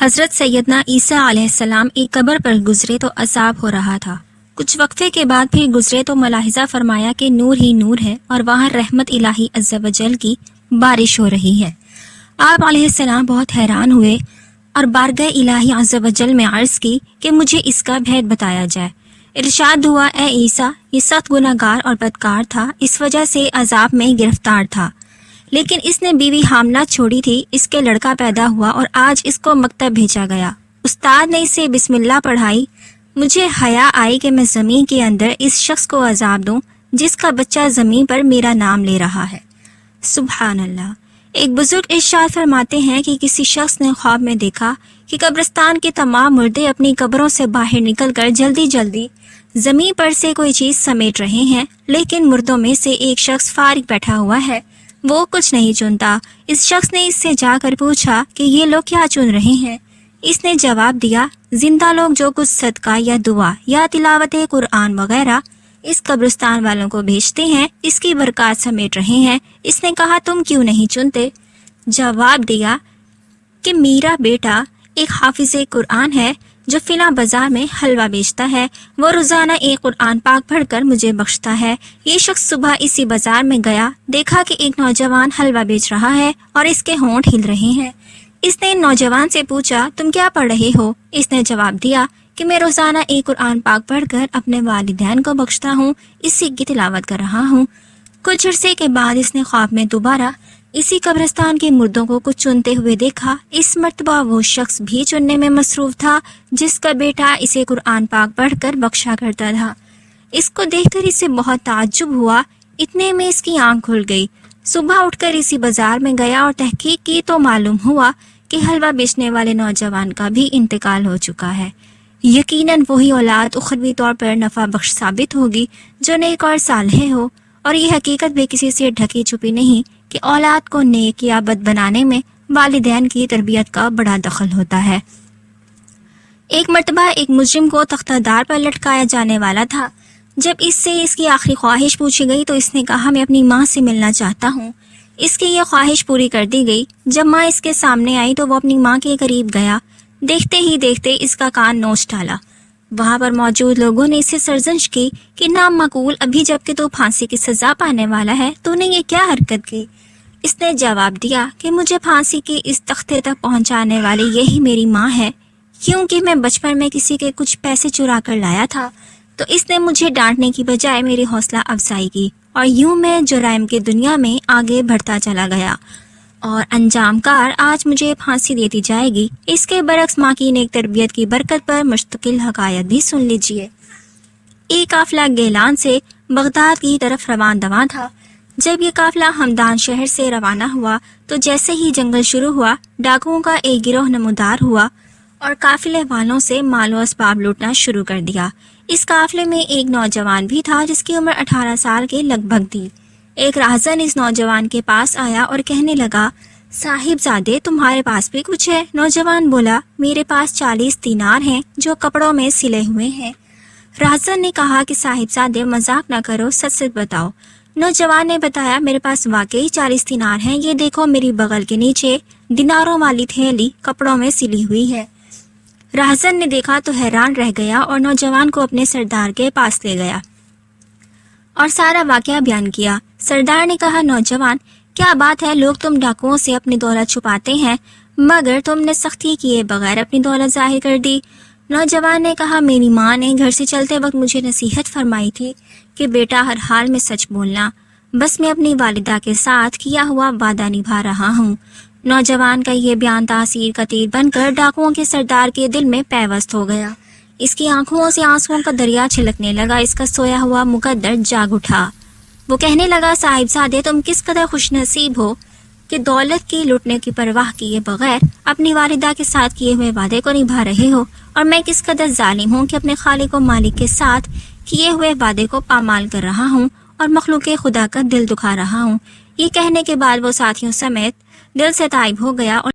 حضرت سیدنا عیسیٰ علیہ السلام ایک قبر پر گزرے تو عذاب ہو رہا تھا۔ کچھ وقفے کے بعد پھر گزرے تو ملاحظہ فرمایا کہ نور ہی نور ہے اور وہاں رحمت الہی عز و جل کی بارش ہو رہی ہے۔ آپ علیہ السلام بہت حیران ہوئے اور بارگاہ الہی عز و جل میں عرض کی کہ مجھے اس کا بھید بتایا جائے۔ ارشاد ہوا، اے عیسیٰ، یہ سخت گناہ گار اور بدکار تھا، اس وجہ سے عذاب میں گرفتار تھا، لیکن اس نے بیوی حاملہ چھوڑی تھی، اس کے لڑکا پیدا ہوا اور آج اس کو مکتب بھیجا گیا۔ استاد نے اسے بسم اللہ پڑھائی۔ مجھے حیا آئی کہ میں زمین کے اندر اس شخص کو عذاب دوں جس کا بچہ زمین پر میرا نام لے رہا ہے۔ سبحان اللہ۔ ایک بزرگ ارشاد فرماتے ہیں کہ کسی شخص نے خواب میں دیکھا کہ قبرستان کے تمام مردے اپنی قبروں سے باہر نکل کر جلدی جلدی زمین پر سے کوئی چیز سمیٹ رہے ہیں، لیکن مردوں میں سے ایک شخص فارغ بیٹھا ہوا ہے، وہ کچھ نہیں چنتا۔ اس شخص نے اس سے جا کر پوچھا کہ یہ لوگ کیا چن رہے ہیں؟ اس نے جواب دیا، زندہ لوگ جو کچھ صدقہ یا دعا یا تلاوت قرآن وغیرہ اس قبرستان والوں کو بھیجتے ہیں، اس کی برکات سمیٹ رہے ہیں۔ اس نے کہا، تم کیوں نہیں چنتے؟ جواب دیا کہ میرا بیٹا ایک حافظ قرآن ہے جو فلاں بازار میں حلوہ بیچتا ہے، وہ روزانہ ایک قرآن پاک پڑھ کر مجھے بخشتا ہے۔ یہ شخص صبح اسی بازار میں گیا، دیکھا کہ ایک نوجوان حلوہ بیچ رہا ہے اور اس کے ہونٹ ہل رہے ہیں۔ اس نے نوجوان سے پوچھا، تم کیا پڑھ رہے ہو؟ اس نے جواب دیا کہ میں روزانہ ایک قرآن پاک پڑھ کر اپنے والدین کو بخشتا ہوں، اسی کی تلاوت کر رہا ہوں۔ کچھ عرصے کے بعد اس نے خواب میں دوبارہ اسی قبرستان کے مردوں کو کچھ چنتے ہوئے دیکھا۔ اس مرتبہ وہ شخص بھی چننے میں مصروف تھا جس کا بیٹا اسے قرآن پاک پڑھ کر بخشا کرتا تھا۔ اس کو دیکھ کر اسے بہت تعجب ہوا، اتنے میں اس کی آنکھ کھل گئی۔ صبح اٹھ کر اسی بازار میں گیا اور تحقیق کی تو معلوم ہوا کہ حلوہ بیچنے والے نوجوان کا بھی انتقال ہو چکا ہے۔ یقیناً وہی اولاد اخروی طور پر نفع بخش ثابت ہوگی جو نیک اور صالح ہو، اور یہ حقیقت بھی کسی سے ڈھکی چھپی نہیں کہ اولاد کو نیک یا بد بنانے میں والدین کی تربیت کا بڑا دخل ہوتا ہے۔ ایک مرتبہ ایک مجرم کو تختہ دار پر لٹکایا جانے والا تھا۔ جب اس سے اس کی آخری خواہش پوچھی گئی تو اس نے کہا، میں اپنی ماں سے ملنا چاہتا ہوں۔ اس کی یہ خواہش پوری کر دی گئی۔ جب ماں اس کے سامنے آئی تو وہ اپنی ماں کے قریب گیا، دیکھتے ہی دیکھتے اس کا کان نوچ ڈالا۔ وہاں پر موجود لوگوں نے اسے سرزنش کی کہ نامعقول، ابھی جب کہ تو پھانسی کی سزا پانے والا ہے، تو نے یہ کیا حرکت کی؟ اس نے جواب دیا کہ مجھے پھانسی کے اس تختے تک پہنچانے والی یہی میری ماں ہے، کیونکہ میں بچپن میں کسی کے کچھ پیسے چرا کر لایا تھا، تو اس نے مجھے ڈانٹنے کی بجائے میری حوصلہ افزائی کی، اور یوں میں جرائم کی دنیا میں آگے بڑھتا چلا گیا، اور انجام کار آج مجھے پھانسی دیتی جائے گی۔ اس کے برعکس ماں کی نیک تربیت کی برکت پر مشتقل حکایت بھی سن لیجئے۔ ایک قافلہ گیلان سے بغداد کی طرف روان دواں تھا۔ جب یہ قافلہ ہمدان شہر سے روانہ ہوا تو جیسے ہی جنگل شروع ہوا، ڈاکوؤں کا ایک گروہ نمودار ہوا اور قافلے والوں سے مال و اسباب لوٹنا شروع کر دیا۔ اس قافلے میں ایک نوجوان بھی تھا جس کی عمر 18 سال کے لگ بھگ تھی۔ ایک راہزن اس نوجوان کے پاس آیا اور کہنے لگا، صاحب زادے، تمہارے پاس بھی کچھ ہے؟ نوجوان بولا، میرے پاس 40 دینار ہیں جو کپڑوں میں سلے ہوئے ہیں۔ راہزن نے کہا کہ صاحب زادے، مذاق نہ کرو، سچ سچ بتاؤ۔ نوجوان نے بتایا، میرے پاس واقعی 40 دینار ہیں، یہ دیکھو میری بغل کے نیچے دیناروں والی تھیلی کپڑوں میں سلی ہوئی ہے۔ راہزن نے دیکھا تو حیران رہ گیا اور نوجوان کو اپنے سردار کے پاس لے گیا اور سارا واقعہ بیان کیا۔ سردار نے کہا، نوجوان، کیا بات ہے، لوگ تم ڈاکوؤں سے اپنی دولت چھپاتے ہیں، مگر تم نے سختی کیے بغیر اپنی دولت ظاہر کر دی۔ نوجوان نے کہا، میری ماں نے گھر سے چلتے وقت مجھے نصیحت فرمائی تھی کہ بیٹا، ہر حال میں سچ بولنا، بس میں اپنی والدہ کے ساتھ کیا ہوا وعدہ نبھا رہا ہوں۔ نوجوان کا یہ بیان تاثیر کا تیر بن کر ڈاکوؤں کے سردار کے دل میں پیوست ہو گیا۔ اس کی آنکھوں سے آنسوؤں کا دریا چھلکنے لگا، اس کا سویا ہوا مقدر جاگ اٹھا۔ وہ کہنے لگا، صاحب زادے، تم کس قدر خوش نصیب ہو کہ دولت کی لوٹنے کی پرواہ کیے بغیر اپنی والدہ کے ساتھ کیے ہوئے وعدے کو نبھا رہے ہو، اور میں کس قدر ظالم ہوں کہ اپنے خالق و مالک کے ساتھ کیے ہوئے وعدے کو پامال کر رہا ہوں اور مخلوق خدا کا دل دکھا رہا ہوں۔ یہ کہنے کے بعد وہ ساتھیوں سمیت دل سے تائب ہو گیا اور